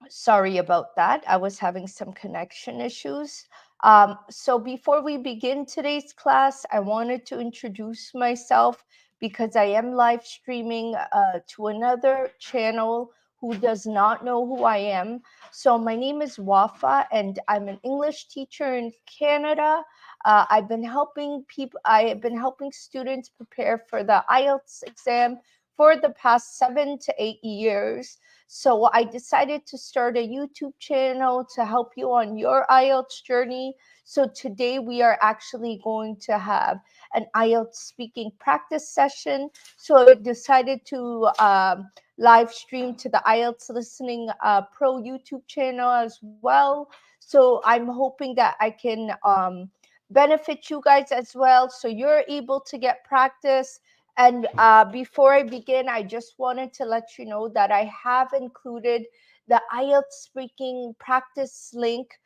Sorry about that. I was having some connection issues. So before we begin today's class, I wanted to introduce myself because I am live streaming to another channel who does not know who I am. So my name is Wafa, and I'm an English teacher in Canada. I've been helping people. I have been helping students prepare for the IELTS exam for the past 7 to 8 years. So I decided to start a YouTube channel to help you on your IELTS journey. So today we are actually going to have an IELTS speaking practice session. So I decided to live stream to the IELTS Listening Pro YouTube channel as well. So I'm hoping that I can benefit you guys as well. So you're able to get practice. And before I begin, I just wanted to let you know that I have included the IELTS speaking practice link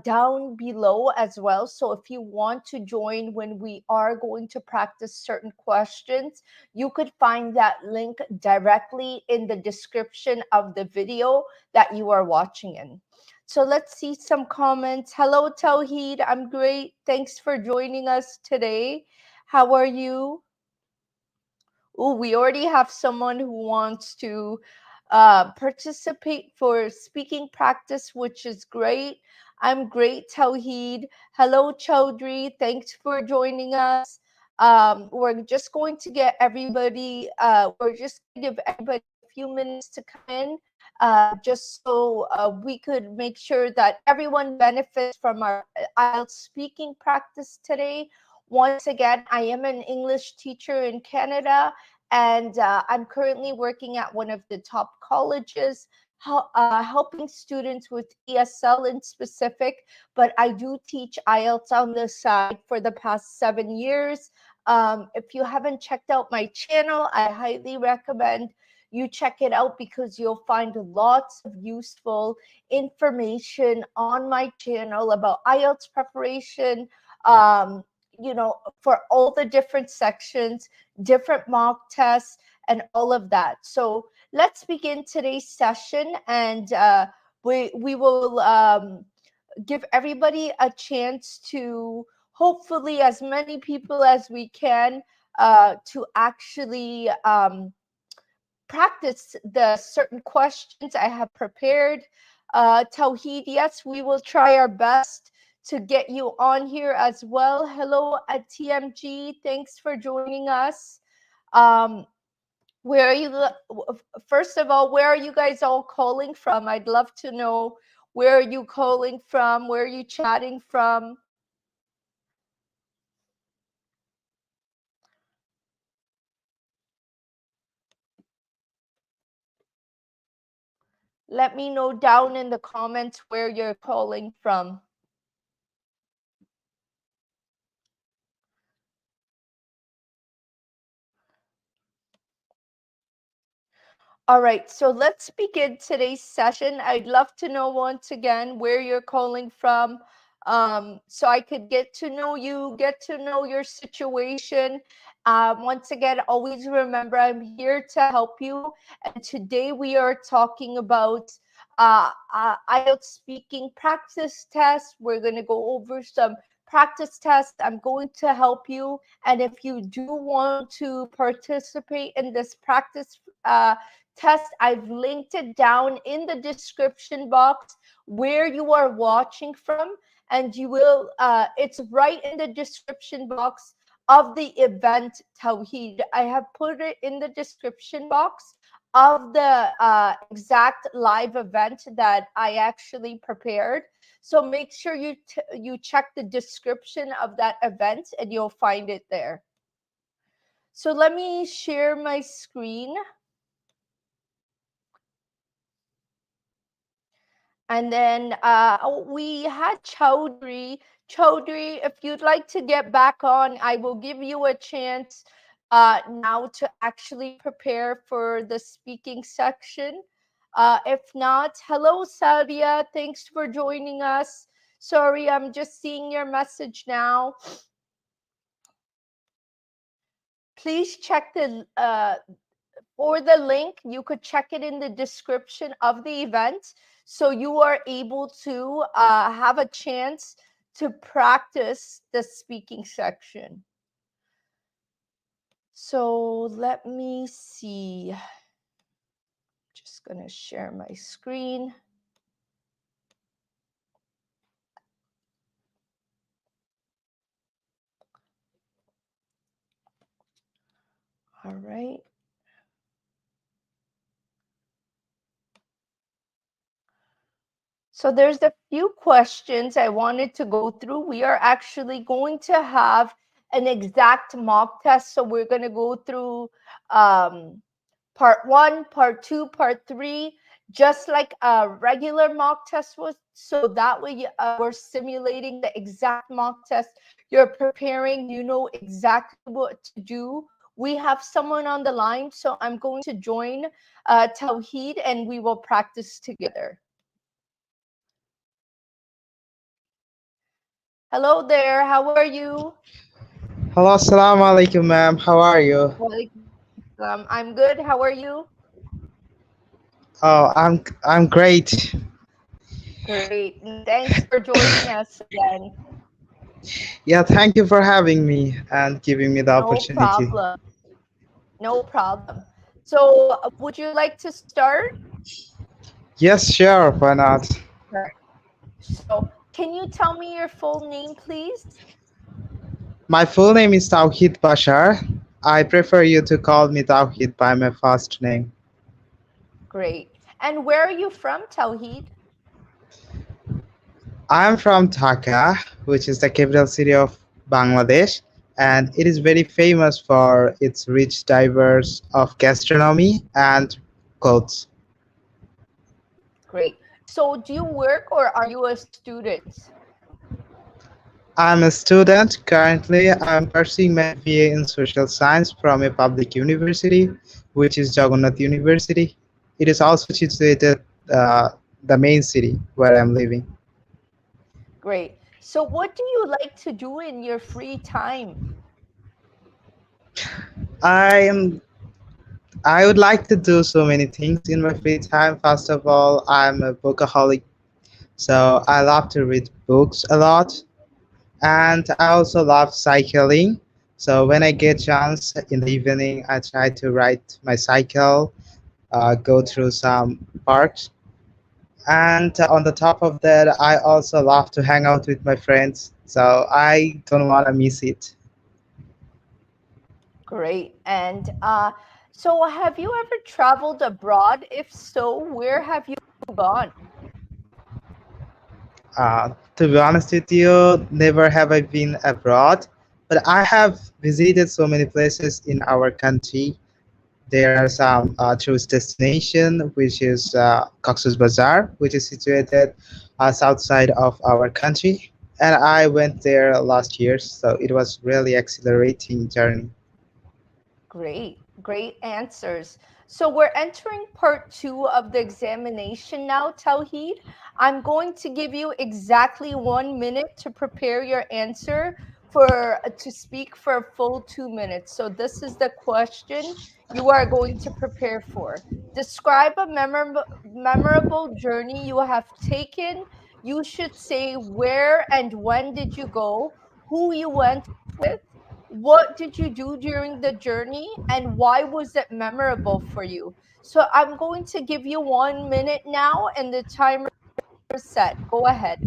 down below as well. So if you want to join when we are going to practice certain questions, you could find that link directly in the description of the video that you are watching in. So let's see some comments. Hello, Tawheed. I'm great. Thanks for joining us today. How are you? Oh, we already have someone who wants to participate for speaking practice, which is great. I'm great, Tawheed. Hello, Chaudhry. Thanks for joining us. We're just going to get everybody, we're just going to give everybody a few minutes to come in, just so we could make sure that everyone benefits from our IELTS speaking practice today. Once again, I am an English teacher in Canada, and I'm currently working at one of the top colleges, helping students with ESL in specific, but I do teach IELTS on the side for the past 7 years. If you haven't checked out my channel, I highly recommend you check it out because you'll find lots of useful information on my channel about IELTS preparation, um, for all the different sections, different mock tests, and all of that. So let's begin today's session, and we will give everybody a chance to, hopefully as many people as we can, to actually practice the certain questions I have prepared. Tawheed, yes, we will try our best to get you on here as well. Hello at TMG. Thanks for joining us. Um, where are you? First of all, where are you guys all calling from? I'd love to know, where are you calling from? Where are you chatting from? Let me know down in the comments where you're calling from. All right, so let's begin today's session. I'd love to know once again where you're calling from, so I could get to know you, get to know your situation. Once again, always remember I'm here to help you. And today we are talking about IELTS speaking practice test. We're going to go over some practice tests. I'm going to help you. And if you do want to participate in this practice test, I've linked it down in the description box where you are watching from, and you will it's right in the description box of the event, Tawheed. I have put it in the description box of the exact live event that I actually prepared. So make sure you check the description of that event and you'll find it there. So let me share my screen. And then we had Chaudhry. Chaudhry, if you'd like to get back on, I will give you a chance now to actually prepare for the speaking section. If not, hello, Sadia. Thanks for joining us. Sorry, I'm just seeing your message now. Please check or the link. You could check it in the description of the event. So you are able to have a chance to practice the speaking section. So let me see. Just going to share my screen. All right. So there's a few questions I wanted to go through. We are actually going to have an exact mock test. So we're going to go through part one, part two, part three, just like a regular mock test was. So that way we're simulating the exact mock test. You're preparing, you know exactly what to do. We have someone on the line, so I'm going to join Tawheed and we will practice together. Hello there, how are you? Hello, assalamu alaikum, ma'am. How are you? Walaikum salam. I'm good. How are you? Oh, I'm great. Great. And thanks for joining us again. Yeah, thank you for having me and giving me the No opportunity. problem. No problem. So, would you like to start? Yes, sure. Why not? Sure. So, can you tell me your full name, please? My full name is Tawhid Bashar. I prefer you to call me Tawhid by my first name. Great. And where are you from, Tawheed? I'm from Dhaka, which is the capital city of Bangladesh, and it is very famous for its rich diverse of gastronomy and clothes. Great. So, do you work or are you a student? I'm a student. Currently, I'm pursuing my BA in social science from a public university, which is Jagannath University. It is also situated the main city where I'm living. Great. So, what do you like to do in your free time? I am. I would like to do so many things in my free time. First of all, I'm a bookaholic, so I love to read books a lot, and I also love cycling. So when I get chance in the evening, I try to ride my cycle, go through some parks. And on the top of that, I also love to hang out with my friends. So I don't want to miss it. Great. And so, have you ever traveled abroad? If so, where have you gone? To be honest with you, never have I been abroad, but I have visited so many places in our country. There are some tourist destination, which is Cox's Bazar, which is situated south side of our country. And I went there last year, so it was really exhilarating journey. Great, great answers. So we're entering part two of the examination now, Tawheed. I'm going to give you exactly 1 minute to prepare your answer for to speak for a full 2 minutes. So this is the question you are going to prepare for. Describe a memorable journey you have taken. You should say where and when did you go, who you went with, what did you do during the journey, and why was it memorable for you? So I'm going to give you 1 minute now, and the timer is set. Go ahead.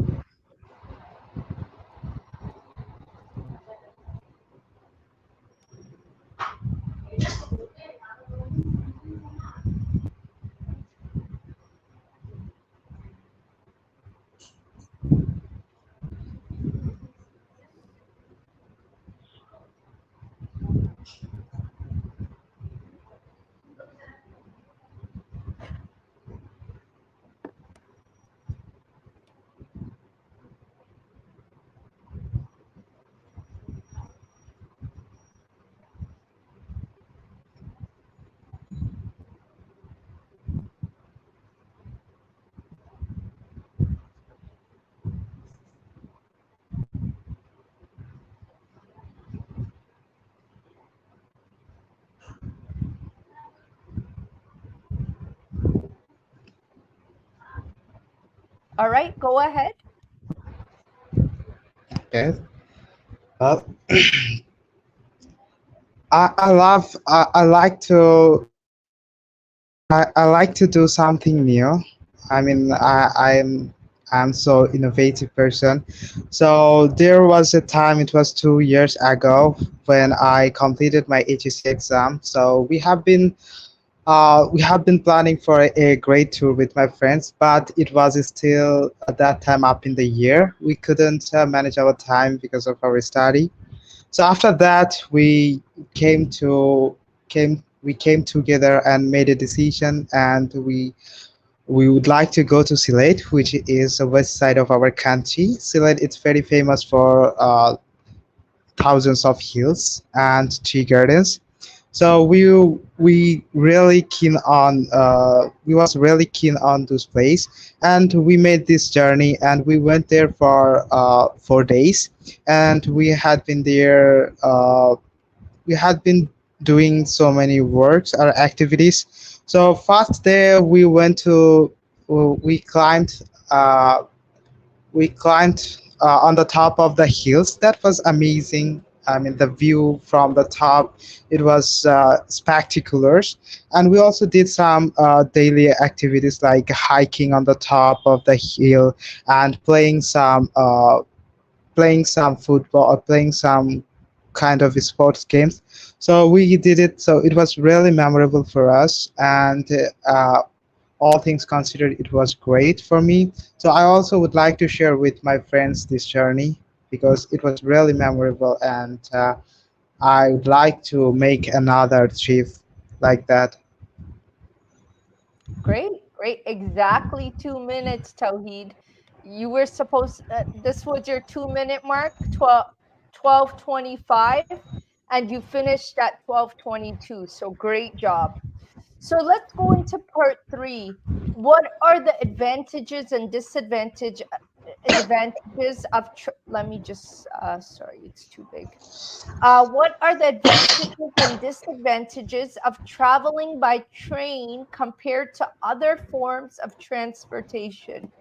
All right, go ahead. Okay. Well, I love I like to I like to do something new. I mean, I'm so innovative person. So there was a time, it was 2 years ago, when I completed my HSC exam. So we have been planning for a great tour with my friends, but it was still at that time up in the year. We couldn't manage our time because of our study. So after that, came to we came together and made a decision, and we would like to go to Sylhet, which is the west side of our country. Sylhet is very famous for thousands of hills and tea gardens. So we really keen on we was really keen on this place, and we made this journey, and we went there for 4 days, and we had been doing so many works or activities. So first day we climbed uh, on the top of the hills. That was amazing. I mean, the view from the top, it was spectacular. And we also did some daily activities like hiking on the top of the hill and playing some football or playing some kind of sports games. So we did it. So it was really memorable for us, and all things considered, it was great for me. So I also would like to share with my friends this journey because it was really memorable, and I would like to make another trip like that. Great, great. Exactly 2 minutes, Tawheed. You were supposed, this was your 2 minute mark, 12:25, and you finished at 12:22. So great job. So let's go into part three. What are the advantages of let me just sorry, it's too big. What are the advantages and disadvantages of traveling by train compared to other forms of transportation?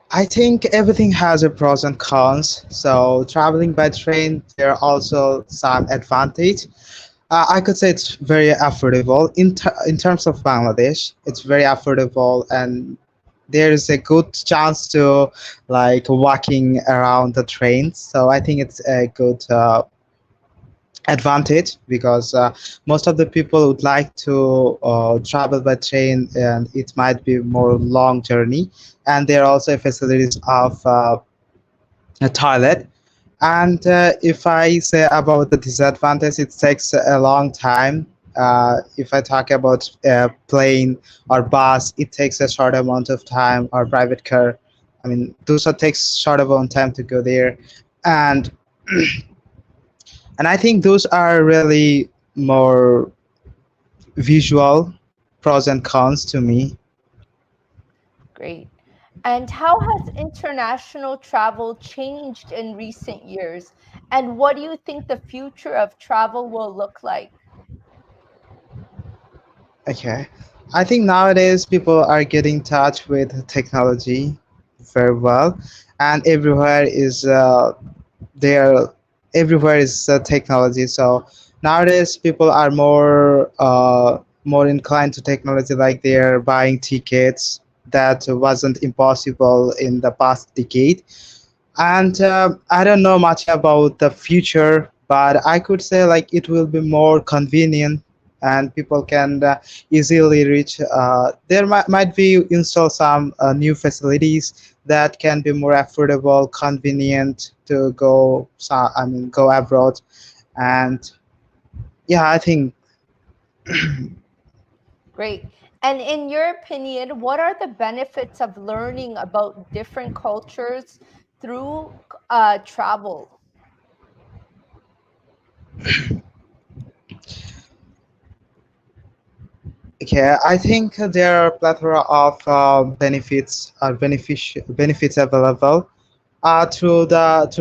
I think everything has a pros and cons. So traveling by train, there are also some advantage. I could say it's very affordable in terms of Bangladesh. It's very affordable, and there is a good chance to like walking around the trains. So I think it's a good advantage because most of the people would like to travel by train, and it might be more long journey. And there are also facilities of a toilet. And if I say about the disadvantage, it takes a long time. If I talk about plane or bus, it takes a short amount of time, or private car. I mean, those are takes short amount of time to go there, and I think those are really more visual pros and cons to me. Great. And how has international travel changed in recent years? And what do you think the future of travel will look like? Okay. I think nowadays people are getting in touch with technology very well, and there everywhere is technology. So nowadays people are more inclined to technology, like they're buying tickets that wasn't impossible in the past decade. And I don't know much about the future, but I could say like it will be more convenient, and people can easily reach. There might be install some new facilities that can be more affordable, convenient to go. I mean, go abroad, and yeah, I think Great. And in your opinion, what are the benefits of learning about different cultures through travel? okay. I think there are a plethora of benefits available. through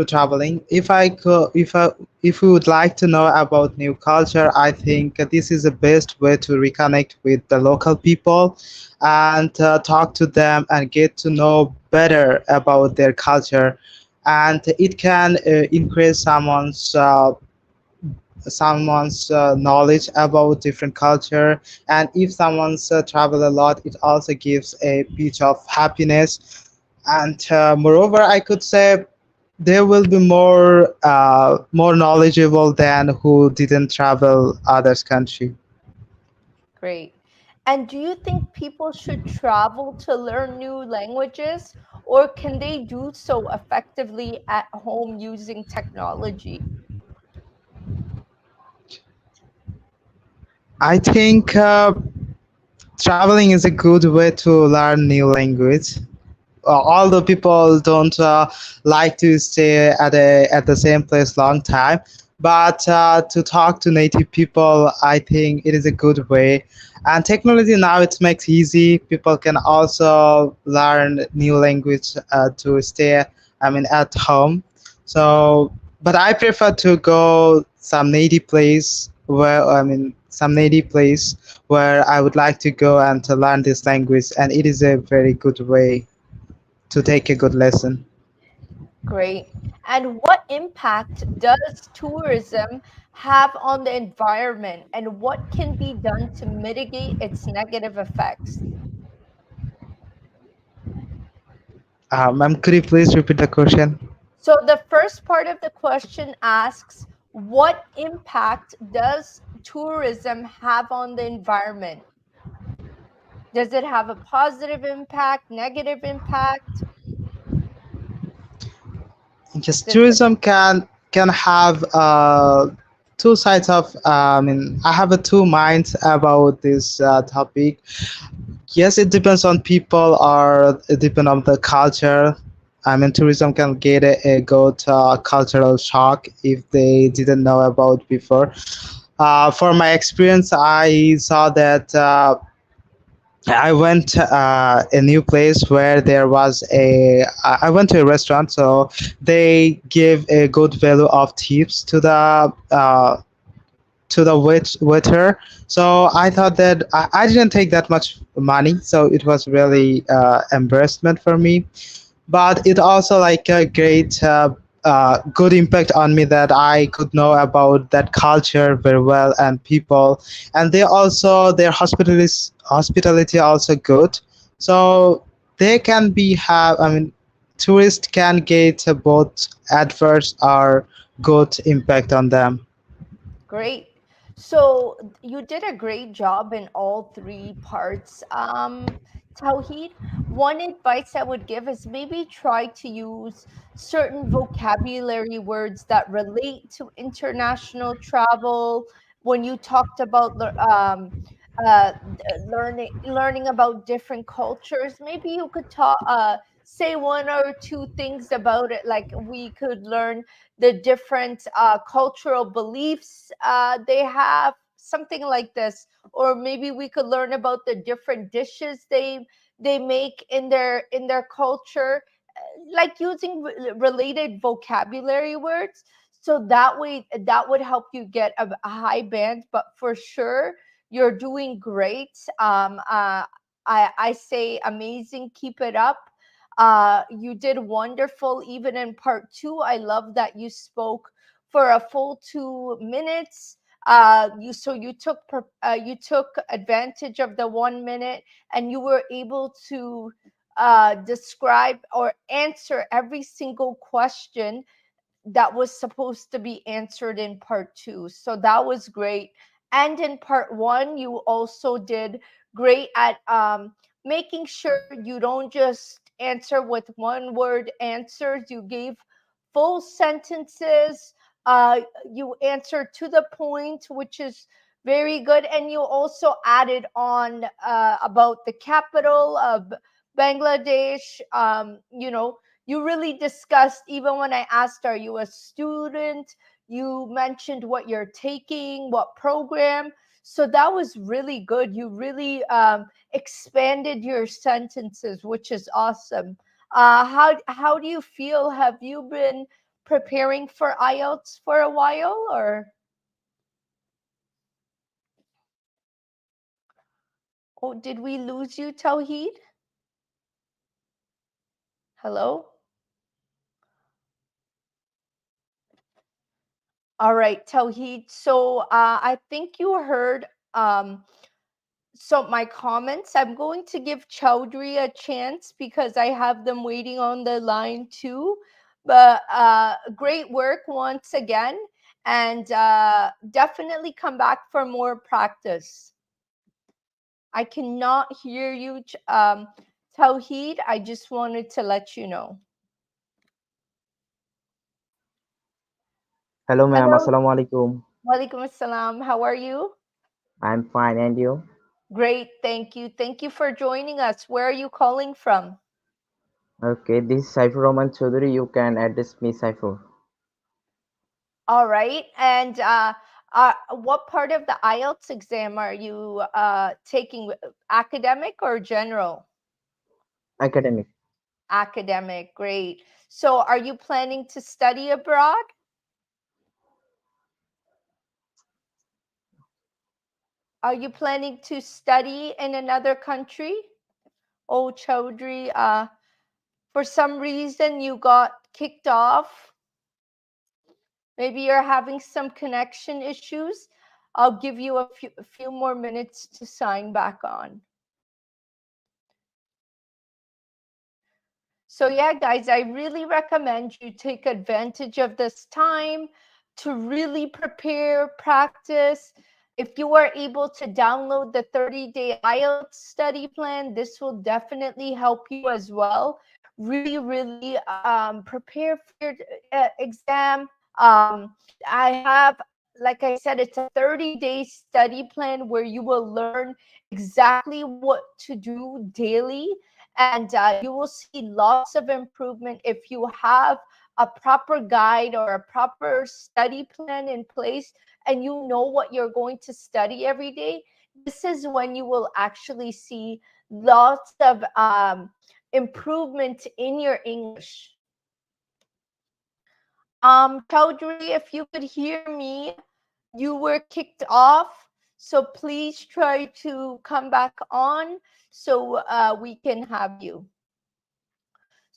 traveling. If we would like to know about new culture, I think this is the best way to reconnect with the local people and talk to them and get to know better about their culture. And it can increase someone's knowledge about different culture. And if someone's travel a lot, it also gives a pitch of happiness. And moreover, I could say they will be more knowledgeable than who didn't travel others country. Great. And do you think people should travel to learn new languages, or can they do so effectively at home using technology? I think traveling is a good way to learn new language. Although people don't like to stay at the same place long time, but to talk to native people, I think it is a good way. And technology now it makes easy. People can also learn new language to stay. I mean, at home. So, but I prefer to go some native place where some native place where I would like to go and to learn this language, and it is a very good way to take a good lesson. Great. And what impact does tourism have on the environment, and what can be done to mitigate its negative effects? Ma'am, could you please repeat the question? So the first part of the question asks, what impact does tourism have on the environment? Does it have a positive impact, negative impact? Just Does it, tourism can have two sides of. I have a two minds about this topic. Yes, it depends on people or it depends on the culture. Tourism can get a good cultural shock if they didn't know about before. For my experience, I saw that I went a new place where there was I went to a restaurant, so they give a good value of tips to the waiter. So I thought that I didn't take that much money, so it was really embarrassment for me, but it also like a great good impact on me that I could know about that culture very well and people, and they also their hospitality also good. So they can be have tourists can get both adverse or good impact on them. Great. So you did a great job in all three parts. Tawheed, one advice I would give is maybe try to use certain vocabulary words that relate to international travel. When you talked about learning about different cultures, maybe you could say one or two things about it. Like we could learn the different cultural beliefs they have, something like this. Or maybe we could learn about the different dishes they make in their culture, like using related vocabulary words. So that way that would help you get a high band. But for sure you're doing great. I say amazing, keep it up. You did wonderful even in part two. I love that you spoke for a full 2 minutes. You took advantage of the 1 minute, and you were able to describe or answer every single question that was supposed to be answered in part two. So that was great. And in part one, you also did great at making sure you don't just answer with one word answers. You gave full sentences. Uh, you answered to the point, which is very good. And you also added on about the capital of Bangladesh. You really discussed, even when I asked, are you a student? You mentioned what you're taking, what program. So that was really good. You really expanded your sentences, which is awesome. How do you feel? Have you been preparing for IELTS for a while, or oh, did we lose you, Tawheed? Hello? All right, Tawheed. So I think you heard my comments. I'm going to give Chowdhury a chance because I have them waiting on the line too. But great work once again, and definitely come back for more practice. I cannot hear you, Tawheed. I just wanted to let you know. Hello, ma'am. Hello. Assalamu alaikum. Walaikum assalam. How are you? I'm fine, and you? Great. Thank you. Thank you for joining us. Where are you calling from? Okay, this is Saifur Rahman Chaudhary. You can address me Saifur. All right. And what part of the IELTS exam are you taking? Academic or general? Academic. Academic. Great. So, are you planning to study abroad? Are you planning to study in another country? Oh, Chaudhry, for some reason you got kicked off. Maybe you're having some connection issues. I'll give you a few more minutes to sign back on. So, yeah, guys, I really recommend you take advantage of this time to really prepare, practice. If you are able to download the 30-day IELTS study plan, this will definitely help you as well. Really, really prepare for your exam. I have, like I said, it's a 30-day study plan where you will learn exactly what to do daily, and you will see lots of improvement if you have a proper guide or a proper study plan in place, and you know what you're going to study every day. This is when you will actually see lots of improvement in your English. Chaudhry, if you could hear me, you were kicked off, so please try to come back on so we can have you.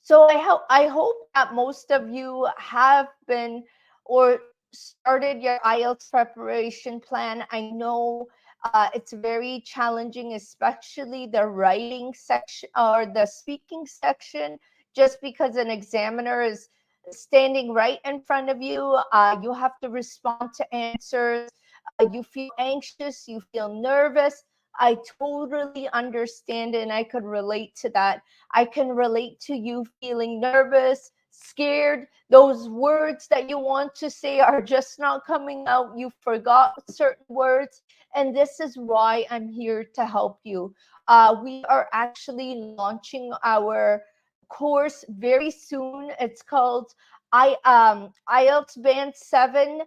So I hope that most of you have been or started your IELTS preparation plan. I know it's very challenging, especially the writing section or the speaking section, just because an examiner is standing right in front of you. You have to respond to answers. You feel anxious, you feel nervous. I totally understand and I could relate to that. I can relate to you feeling nervous, scared. Those words that you want to say are just not coming out. You forgot certain words. And this is why I'm here to help you. We are actually launching our course very soon. It's called IELTS Band 7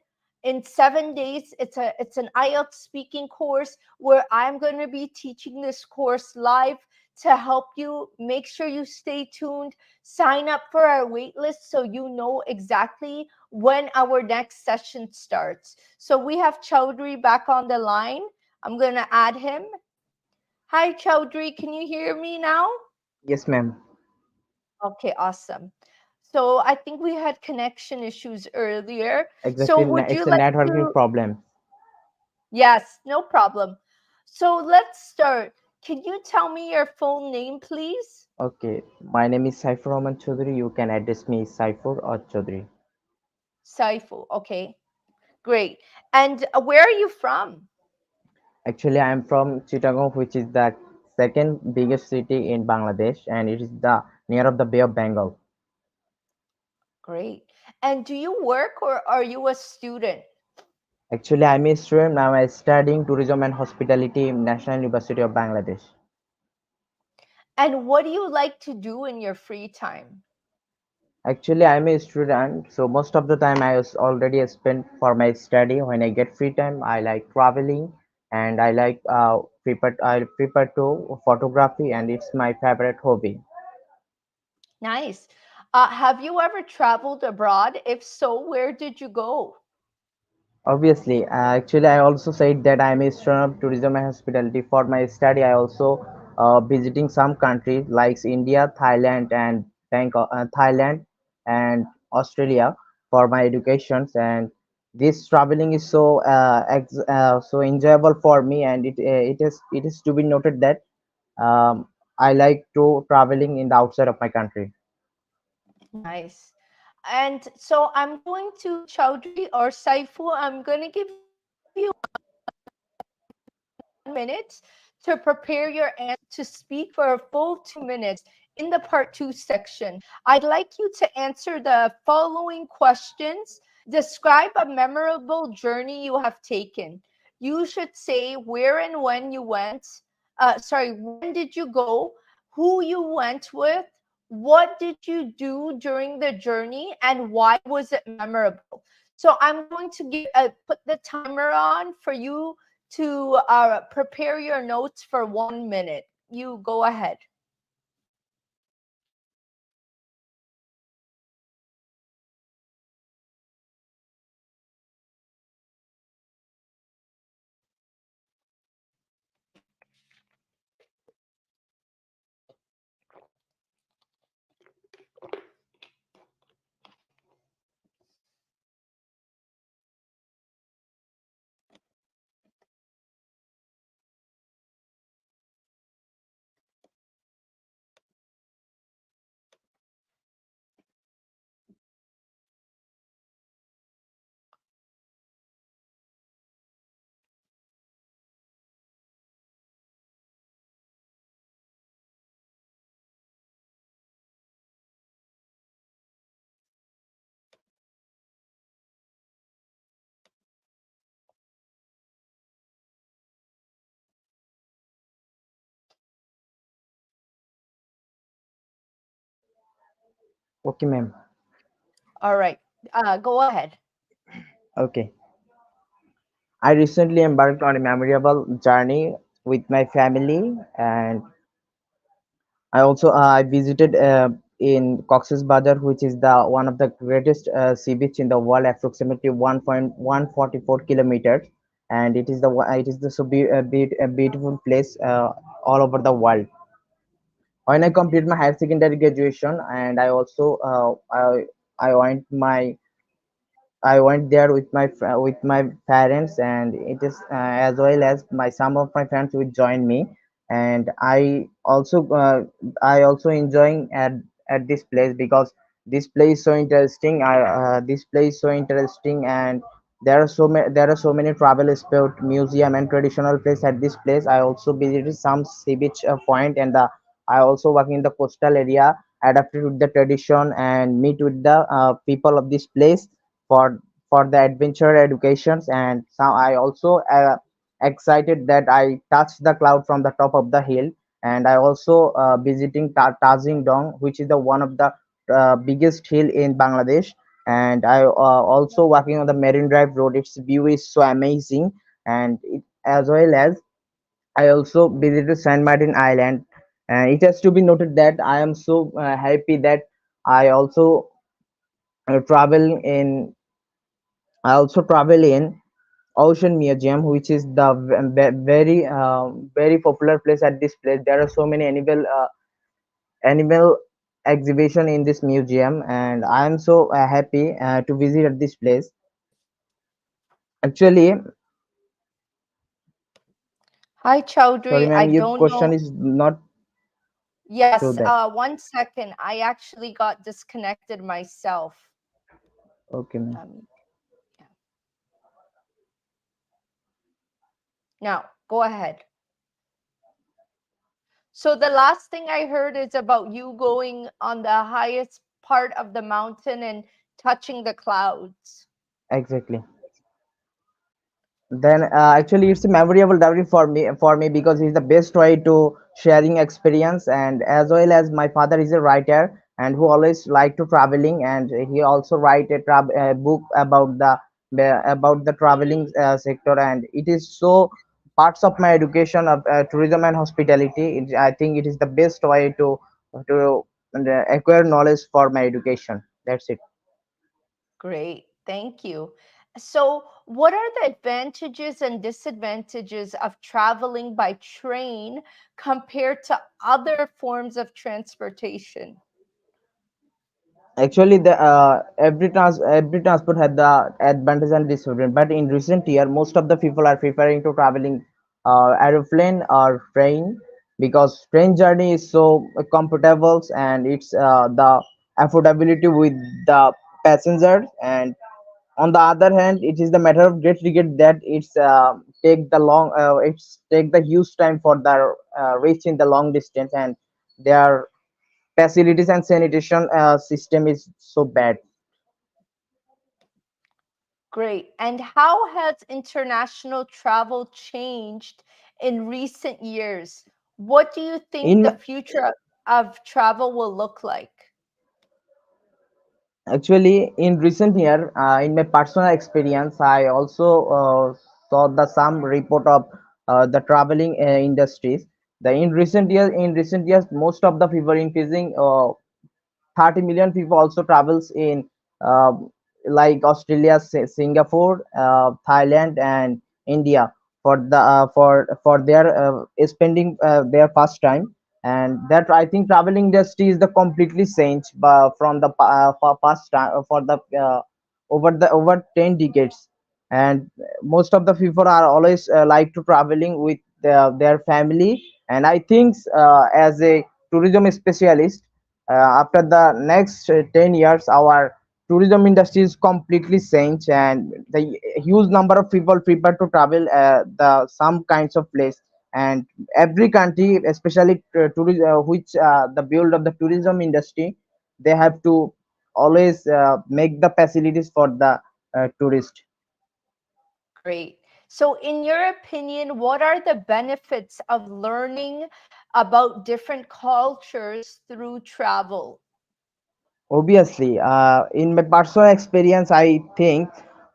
in 7 days. It's an IELTS speaking course where I'm going to be teaching this course live to help you. Make sure you stay tuned. Sign up for our waitlist so you know exactly when our next session starts. So we have Chowdhury back on the line. I'm going to add him. Hi, Chowdhury. Can you hear me now? Yes, ma'am. Okay, awesome. So I think we had connection issues earlier. So Exactly. would you It's a like networking to? problem. Yes, no problem. So let's start. Can you tell me your full name, please? Okay, my name is Saifur Rahman Chaudhary. You can address me Saifur or Chaudhary. Saifu. Okay, great. And where are you from? Actually, I am from Chittagong, which is the second biggest city in Bangladesh, and it is the near of the Bay of Bengal. Great. And do you work or are you a student? Actually, I'm a student. Now I'm studying tourism and hospitality in National University of Bangladesh. And what do you like to do in your free time? Actually, I'm a student, so most of the time I was already spent for my study. When I get free time, I like traveling, and I prefer to photography, and it's my favorite hobby. Nice. Have you ever traveled abroad? If so, where did you go? Obviously, actually, I also said that I am a student of tourism and hospitality. For my study, I also visiting some countries like India, Thailand, and Thailand and Australia for my educations. And this traveling is so enjoyable for me, and it is to be noted that I like to traveling in the outside of my country. Nice. And so I'm going to Chaudhry or Saifu, I'm going to give you 1 minute to prepare your answer to speak for a full 2 minutes in the part two section. I'd like you to answer the following questions. Describe a memorable journey you have taken. You should say where and when you went. Sorry, when did you go? Who you went with? What did you do during the journey? And why was it memorable? So I'm going to put the timer on for you to prepare your notes for 1 minute. You go ahead. Okay, ma'am. All right. Go ahead. Okay. I recently embarked on a memorable journey with my family, and I visited in Cox's Bazar, which is the one of the greatest sea beach in the world, approximately 1.144 kilometers, and it is the a beautiful place all over the world. When I completed my higher secondary graduation, and I went my I went there with with my parents, and it is as well as my some of my friends would join me, and I also enjoying at this place because this place is so interesting. This place is so interesting, and there are so many travel spot, museum, and traditional place at this place. I also visited some sea beach point, and I also work in the coastal area, adapted with the tradition, and meet with the people of this place for the adventure educations. And so I also excited that I touched the cloud from the top of the hill. And I also visiting Tazing Dong, which is the one of the biggest hill in Bangladesh. And I also walking on the Marine Drive road. Its view is so amazing, and as well as I also visited San Martin Island. And it has to be noted that I am so happy that I also travel in I also travel in Ocean Museum, which is the very popular place. At this place, there are so many animal exhibition in this museum, and I am so happy to visit at this place. Actually, Hi, sorry, Chaudhry. I ma'am, your don't question know. is not so Yes, that. 1 second. I actually got disconnected myself. Okay, ma'am. Um, yeah. Now, go ahead. So, the last thing I heard is about you going on the highest part of the mountain and touching the clouds. Exactly. Then actually it's a memorable diary for me because it's the best way to sharing experience. And as well as my father is a writer and who always like to traveling, and he also write a book about the traveling sector, and it is so parts of my education of tourism and hospitality. I think it is the best way to acquire knowledge for my education. That's it. Great, thank you. So, what are the advantages and disadvantages of traveling by train compared to other forms of transportation? Actually, the every transport had the advantage and disadvantage, but in recent year most of the people are preferring to traveling aeroplane or train, because train journey is so comfortable, and it's the affordability with the passengers. And on the other hand, it is the matter of great regret that it's take the huge time for the reaching the long distance, and their facilities and sanitation system is so bad. Great. And how has international travel changed in recent years? What do you think In the future of travel will look like? Actually, in recent year, in my personal experience, I also saw the some report of the traveling industries. The in recent years, most of the people increasing 30 million people also travels in uh, like Australia, Singapore, Thailand, and India for their spending their first time. And that, I think, traveling industry is the completely changed from the for past time for the over 10 decades. And most of the people are always like to traveling with their family. And I think as a tourism specialist, after the next 10 years our tourism industry is completely changed, and the huge number of people prefer to travel the some kinds of place. And every country, especially which the build of the tourism industry, they have to always make the facilities for the tourist. Great. So, in your opinion, what are the benefits of learning about different cultures through travel? Obviously, in my personal experience, I think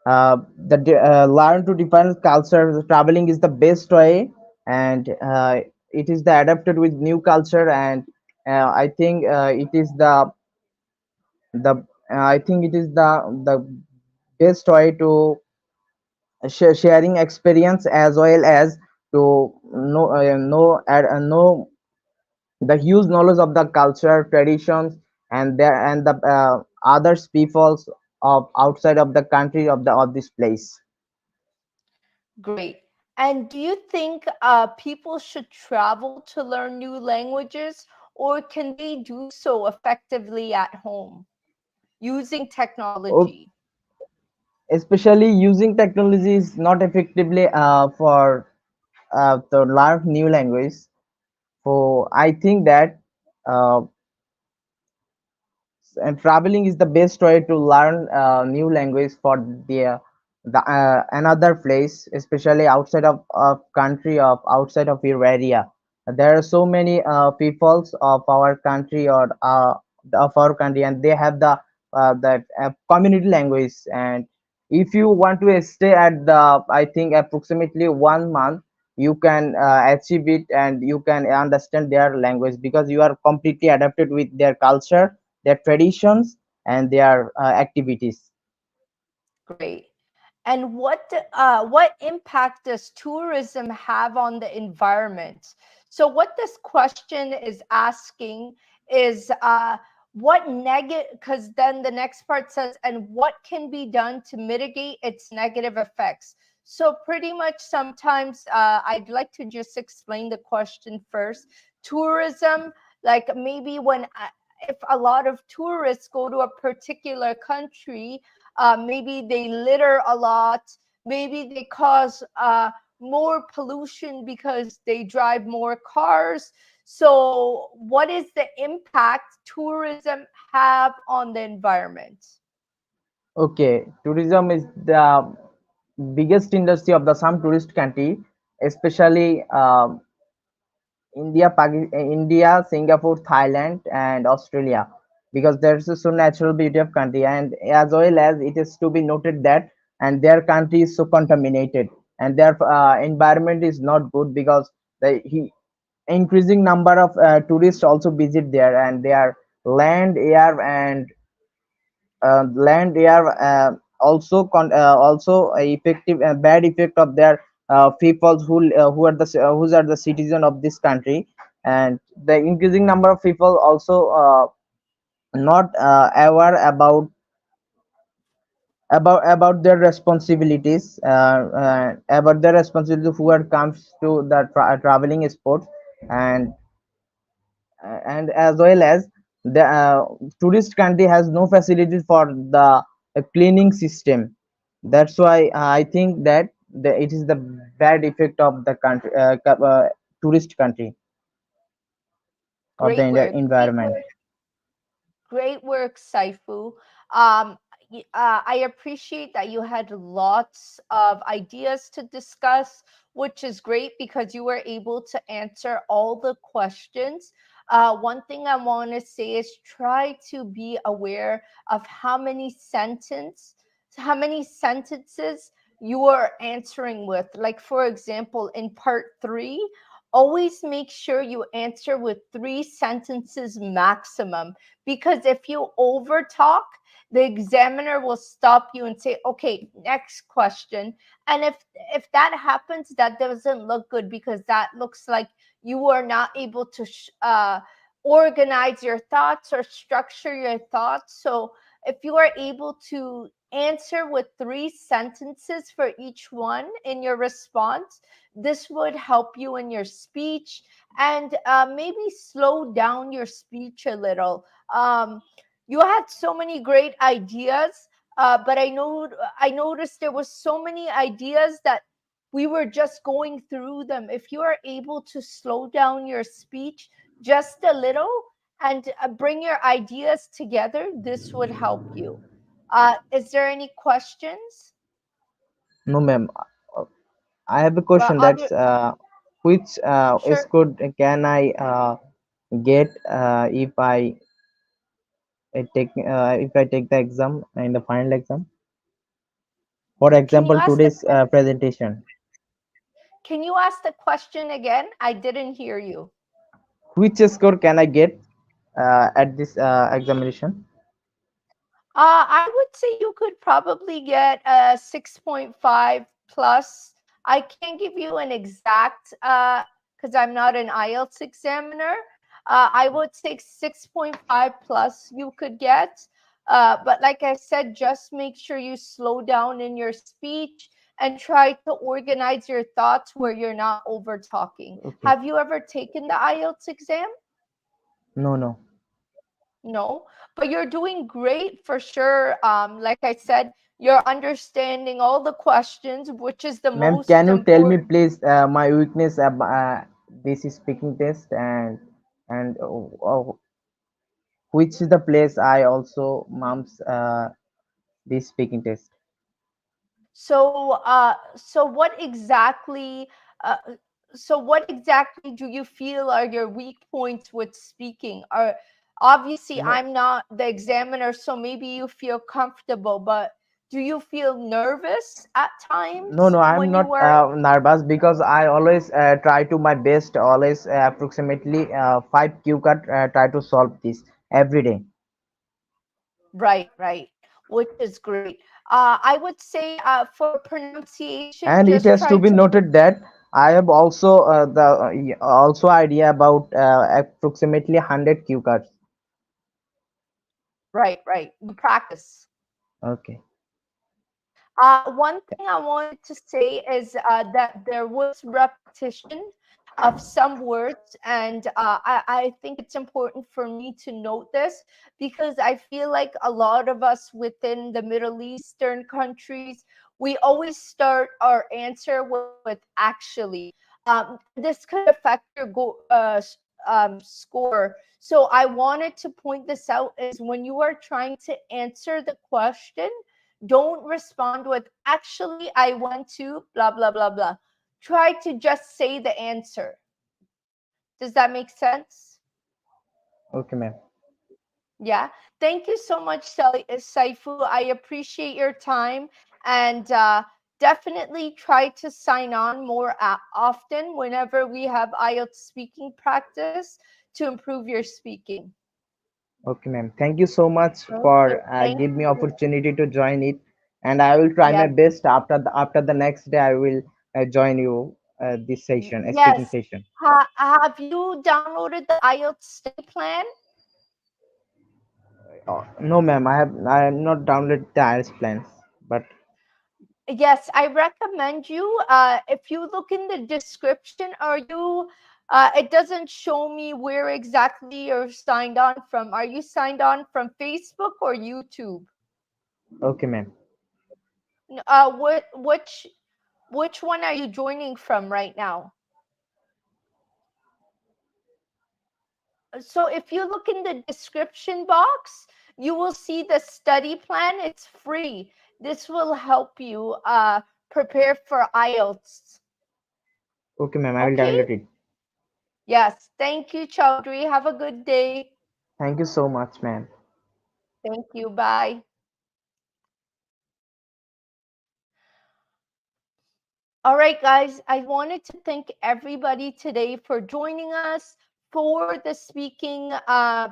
learn to different cultures. Traveling is the best way, and it is the adapted with new culture. And I think it is the I think it is the best way to sharing experience, as well as to know the huge knowledge of the culture, traditions, and the others peoples of outside of the country of this place. Great. And do you think people should travel to learn new languages, or can they do so effectively at home using Oh, technology? especially using technology is not effectively for to learn new language. So I think that uh, and traveling is the best way to learn new language for the another place, especially outside of country, of outside of your area. There are so many peoples of our country, or of our country, and they have the community language. And if you want to stay at the, I think, approximately 1 month, you can achieve it, and you can understand their language, because you are completely adapted with their culture, their traditions, and their activities. Great. And what impact does tourism have on the environment? So what this question is asking is what negative, because then the next part says, and what can be done to mitigate its negative effects? So pretty much sometimes I'd like to just explain the question first. Tourism, like maybe if a lot of tourists go to a particular country, maybe they litter a lot, maybe they cause more pollution because they drive more cars. So what is the impact tourism have on the environment? Okay, tourism is the biggest industry of the some tourist country, especially India, Singapore, Thailand, and Australia, because there's a so natural beauty of country, and as well as it is to be noted that, and their country is so contaminated, and their environment is not good, because increasing number of tourists also visit there, and they are land, air, and land, air, also a effective bad effect of their people who are the who are the citizen of this country, and the increasing number of people also not aware about their responsibilities, about their responsibility who are comes to the traveling sports, and and as well as the tourist country has no facilities for the cleaning system. That's why I think that it is the bad effect of the country, tourist country, or the Great work. Great environment. work. Great work, Saifu. I appreciate that you had lots of ideas to discuss, which is great because you were able to answer all the questions. One thing I want to say is try to be aware of how many sentences you are answering with. Like, for example, in part three, always make sure you answer with 3 sentences maximum, because if you over talk, the examiner will stop you and say, okay, next question. And if that happens, that doesn't look good, because that looks like you are not able to organize your thoughts or structure your thoughts. So if you are able to answer with 3 sentences for each one in your response, this would help you in your speech, and maybe slow down your speech a little. You had so many great ideas, but I noticed there was so many ideas that we were just going through them. If you are able to slow down your speech just a little and bring your ideas together, this would help you. Is there any questions? No, ma'am. I have a Well, question. That's which sure. score can I get if I take the exam in the final exam? For Can you example, ask the today's presentation. Can you ask the question again? I didn't hear you. Which score can I get at this examination? I would say you could probably get a 6.5 plus. I can't give you an exact because I'm not an IELTS examiner. I would say 6.5 plus you could get. But like I said, just make sure you slow down in your speech and try to organize your thoughts where you're not over talking. Okay. Have you ever taken the IELTS exam? No, no. No, but you're doing great for sure. Like I said, you're understanding all the questions, which is the Ma'am, most can you tell me important. please my weakness this is speaking test, and which is the place I also mum's this speaking test? So uh, what exactly do you feel are your weak points with speaking? Or obviously, No, I'm not the examiner, so maybe you feel comfortable, but do you feel nervous at no, times no. I'm when you not are nervous because I always try to my best. Always approximately 5 Q cut try to solve this every day. right, right, which is great. I would say for pronunciation, And it just has to try be to, noted that I have also the also idea about approximately 100 Q cards. right, right, you practice. Okay. One thing I wanted to say is that there was repetition of some words, and I think it's important for me to note this because I feel like a lot of us within the Middle Eastern countries, we always start our answer with actually. This could affect your score. So I wanted to point this out is when you are trying to answer the question, don't respond with, actually, I went to blah, blah, blah, blah. Try to just say the answer. Does that make sense? Okay, ma'am. Yeah. Thank you so much, Saifu. I appreciate your time, and definitely try to sign on more often whenever we have IELTS speaking practice to improve your speaking. Okay, ma'am. Thank you so much Okay, for thank give me you. opportunity to join it, and I will try my Yes, best. After the next day, I will join you this session, a speaking yes. session. Have you downloaded the IELTS study plan? No, ma'am. I have not downloaded the IELTS plans, but Yes, I recommend you. If you look in the description, are you? It doesn't show me where exactly you're signed on from. Are you signed on from Facebook or YouTube? okay, ma'am. Which one are you joining from right now? So if you look in the description box, you will see the study plan. It's free. This will help you prepare for IELTS. Okay, ma'am. I will Okay? download it. Yes. Thank you, Chaudhry. Have a good day. Thank you so much, ma'am. Thank you. Bye. All right, guys, I wanted to thank everybody today for joining us for the speaking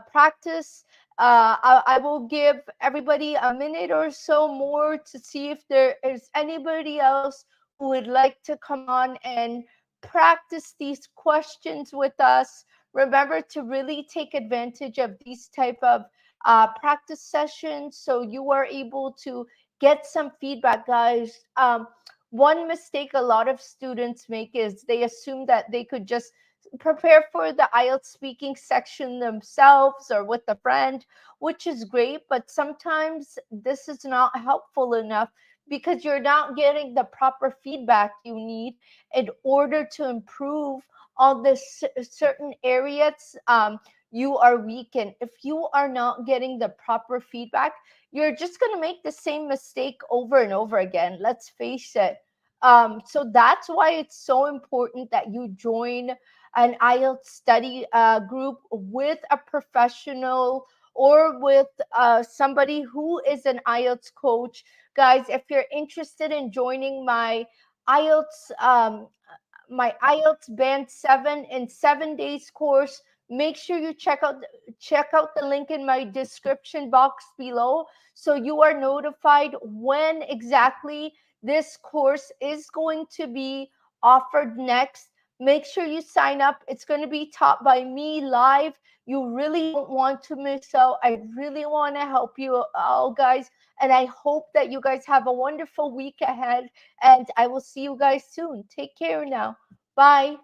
practice. I will give everybody a minute or so more to see if there is anybody else who would like to come on and practice these questions with us. Remember to really take advantage of these type of practice sessions so you are able to get some feedback, guys. One mistake a lot of students make is they assume that they could just prepare for the IELTS speaking section themselves or with a friend, which is great, but sometimes this is not helpful enough because you're not getting the proper feedback you need in order to improve on this certain areas you are weak in. If you are not getting the proper feedback, you're just going to make the same mistake over and over again. Let's face it. So that's why it's so important that you join an IELTS study group with a professional or with somebody who is an IELTS coach. Guys, if you're interested in joining IELTS IELTS Band 7 in 7 days course, make sure you check out the link in my description box below so you are notified when exactly this course is going to be offered next. Make sure you sign up. It's going to be taught by me live. You really don't want to miss out. I really want to help you all, guys. And I hope that you guys have a wonderful week ahead. And I will see you guys soon. Take care now. Bye.